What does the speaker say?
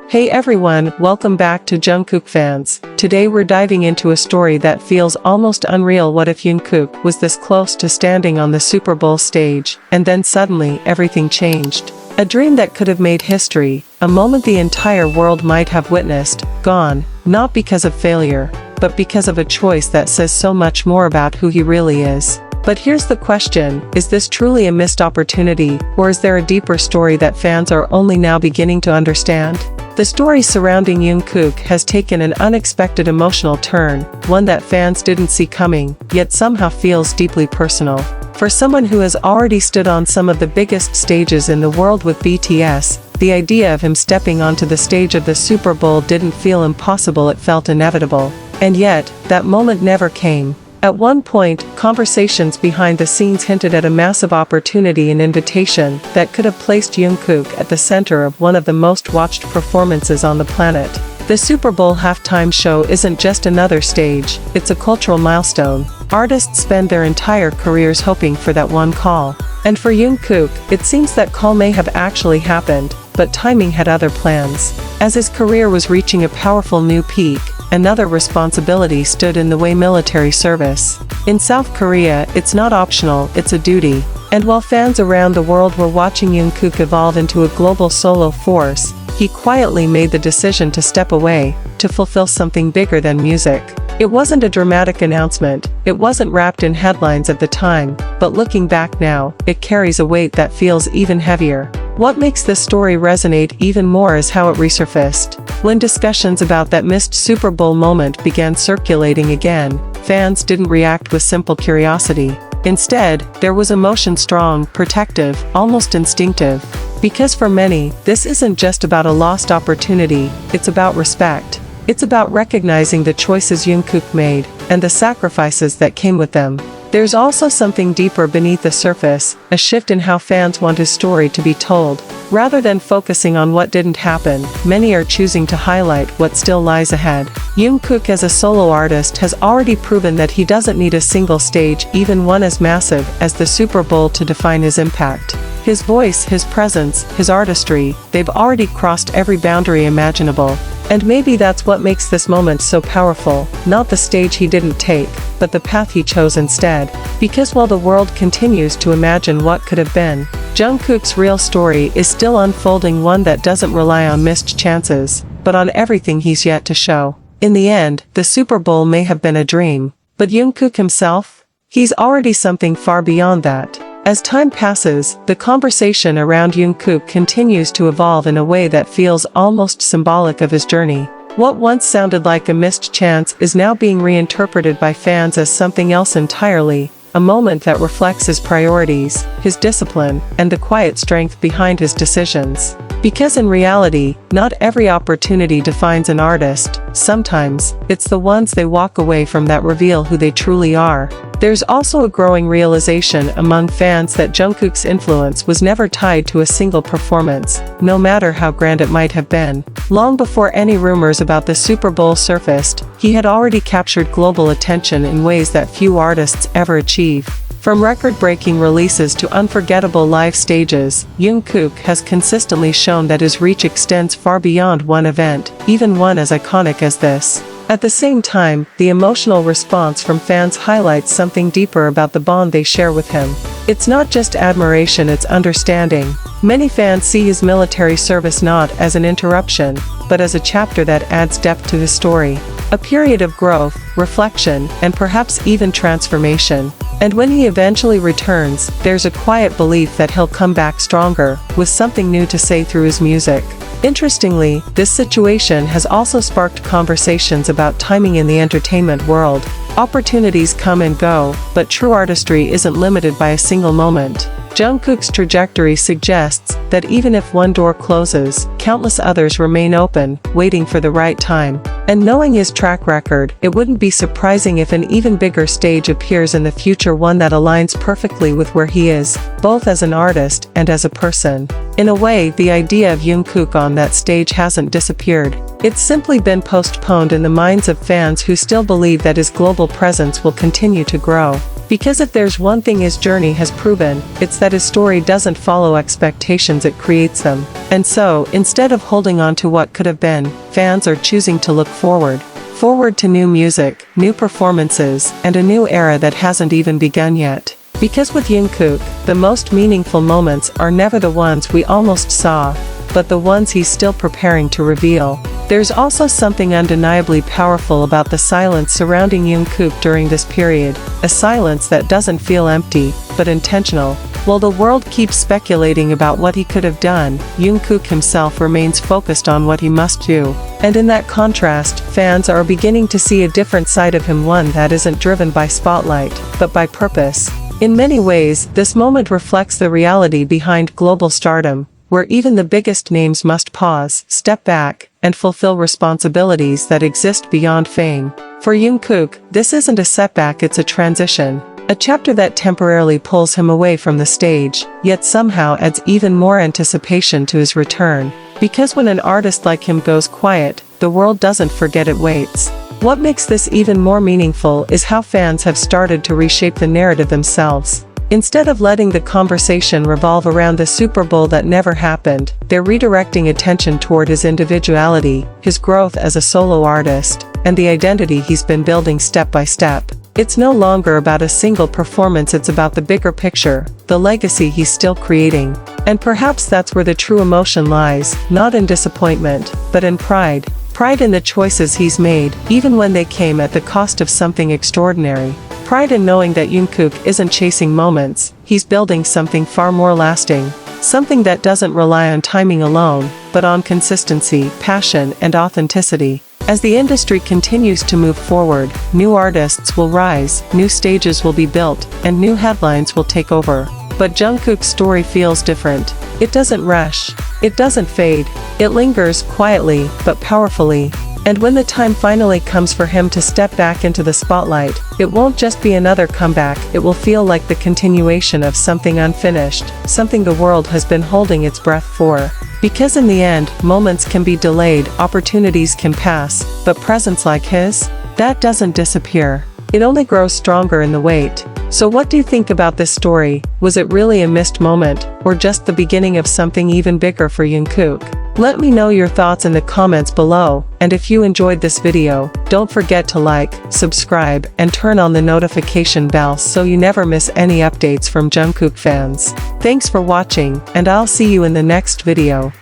Hey everyone, welcome back to Jungkook fans. Today we're diving into a story that feels almost unreal. What if Jungkook was this close to standing on the Super Bowl stage, and then suddenly everything changed? A dream that could have made history, a moment the entire world might have witnessed, gone, not because of failure, but because of a choice that says so much more about who he really is. But here's the question, is this truly a missed opportunity, or is there a deeper story that fans are only now beginning to understand? The story surrounding Jungkook has taken an unexpected emotional turn, one that fans didn't see coming, yet somehow feels deeply personal. For someone who has already stood on some of the biggest stages in the world with BTS, the idea of him stepping onto the stage of the Super Bowl didn't feel impossible, it felt inevitable. And yet, that moment never came. At one point, conversations behind the scenes hinted at a massive opportunity and invitation that could have placed Jungkook at the center of one of the most watched performances on the planet. The Super Bowl halftime show isn't just another stage, it's a cultural milestone. Artists spend their entire careers hoping for that one call. And for Jungkook, it seems that call may have actually happened, but timing had other plans. As his career was reaching a powerful new peak, another responsibility stood in the way: military service. In South Korea, it's not optional, it's a duty. And while fans around the world were watching Jungkook evolve into a global solo force, he quietly made the decision to step away, to fulfill something bigger than music. It wasn't a dramatic announcement, it wasn't wrapped in headlines at the time, but looking back now, it carries a weight that feels even heavier. What makes this story resonate even more is how it resurfaced. When discussions about that missed Super Bowl moment began circulating again, fans didn't react with simple curiosity. Instead, there was emotion, strong, protective, almost instinctive. Because for many, this isn't just about a lost opportunity, it's about respect. It's about recognizing the choices Jungkook made, and the sacrifices that came with them. There's also something deeper beneath the surface, a shift in how fans want his story to be told. Rather than focusing on what didn't happen, many are choosing to highlight what still lies ahead. Jungkook as a solo artist has already proven that he doesn't need a single stage, even one as massive as the Super Bowl, to define his impact. His voice, his presence, his artistry, they've already crossed every boundary imaginable. And maybe that's what makes this moment so powerful, not the stage he didn't take, but the path he chose instead. Because while the world continues to imagine what could have been, Jungkook's real story is still unfolding, one that doesn't rely on missed chances, but on everything he's yet to show. In the end, the Super Bowl may have been a dream, but Jungkook himself? He's already something far beyond that. As time passes, the conversation around Jungkook continues to evolve in a way that feels almost symbolic of his journey. What once sounded like a missed chance is now being reinterpreted by fans as something else entirely, a moment that reflects his priorities, his discipline, and the quiet strength behind his decisions. Because in reality, not every opportunity defines an artist, sometimes, it's the ones they walk away from that reveal who they truly are. There's also a growing realization among fans that Jungkook's influence was never tied to a single performance, no matter how grand it might have been. Long before any rumors about the Super Bowl surfaced, he had already captured global attention in ways that few artists ever achieve. From record-breaking releases to unforgettable live stages, Jungkook has consistently shown that his reach extends far beyond one event, even one as iconic as this. At the same time, the emotional response from fans highlights something deeper about the bond they share with him. It's not just admiration, it's understanding. Many fans see his military service not as an interruption, but as a chapter that adds depth to his story. A period of growth, reflection, and perhaps even transformation. And when he eventually returns, there's a quiet belief that he'll come back stronger, with something new to say through his music. Interestingly, this situation has also sparked conversations about timing in the entertainment world. Opportunities come and go, but true artistry isn't limited by a single moment. Jungkook's trajectory suggests that even if one door closes, countless others remain open, waiting for the right time. And knowing his track record, it wouldn't be surprising if an even bigger stage appears in the future, one that aligns perfectly with where he is, both as an artist and as a person. In a way, the idea of Jungkook on that stage hasn't disappeared. It's simply been postponed in the minds of fans who still believe that his global presence will continue to grow. Because if there's one thing his journey has proven, it's that his story doesn't follow expectations, it creates them. And so, instead of holding on to what could have been, fans are choosing to look forward. Forward to new music, new performances, and a new era that hasn't even begun yet. Because with Jungkook, the most meaningful moments are never the ones we almost saw, but the ones he's still preparing to reveal. There's also something undeniably powerful about the silence surrounding Jungkook during this period, a silence that doesn't feel empty, but intentional. While the world keeps speculating about what he could have done, Jungkook himself remains focused on what he must do. And in that contrast, fans are beginning to see a different side of him, one that isn't driven by spotlight, but by purpose. In many ways, this moment reflects the reality behind global stardom, where even the biggest names must pause, step back, and fulfill responsibilities that exist beyond fame. For Jungkook, this isn't a setback, it's a transition. A chapter that temporarily pulls him away from the stage, yet somehow adds even more anticipation to his return. Because when an artist like him goes quiet, the world doesn't forget it waits. What makes this even more meaningful is how fans have started to reshape the narrative themselves. Instead of letting the conversation revolve around the Super Bowl that never happened, they're redirecting attention toward his individuality, his growth as a solo artist, and the identity he's been building step by step. It's no longer about a single performance, it's about the bigger picture, the legacy he's still creating. And perhaps that's where the true emotion lies, not in disappointment, but in pride. Pride in the choices he's made, even when they came at the cost of something extraordinary. Pride in knowing that Jungkook isn't chasing moments, he's building something far more lasting. Something that doesn't rely on timing alone, but on consistency, passion, and authenticity. As the industry continues to move forward, new artists will rise, new stages will be built, and new headlines will take over. But Jungkook's story feels different. It doesn't rush. It doesn't fade. It lingers quietly, but powerfully. And when the time finally comes for him to step back into the spotlight, it won't just be another comeback, it will feel like the continuation of something unfinished, something the world has been holding its breath for. Because in the end, moments can be delayed, opportunities can pass, but presence like his, that doesn't disappear. It only grows stronger in the wait. So what do you think about this story? Was it really a missed moment, or just the beginning of something even bigger for Jungkook? Let me know your thoughts in the comments below, and if you enjoyed this video, don't forget to like, subscribe, and turn on the notification bell so you never miss any updates from Jungkook fans. Thanks for watching, and I'll see you in the next video.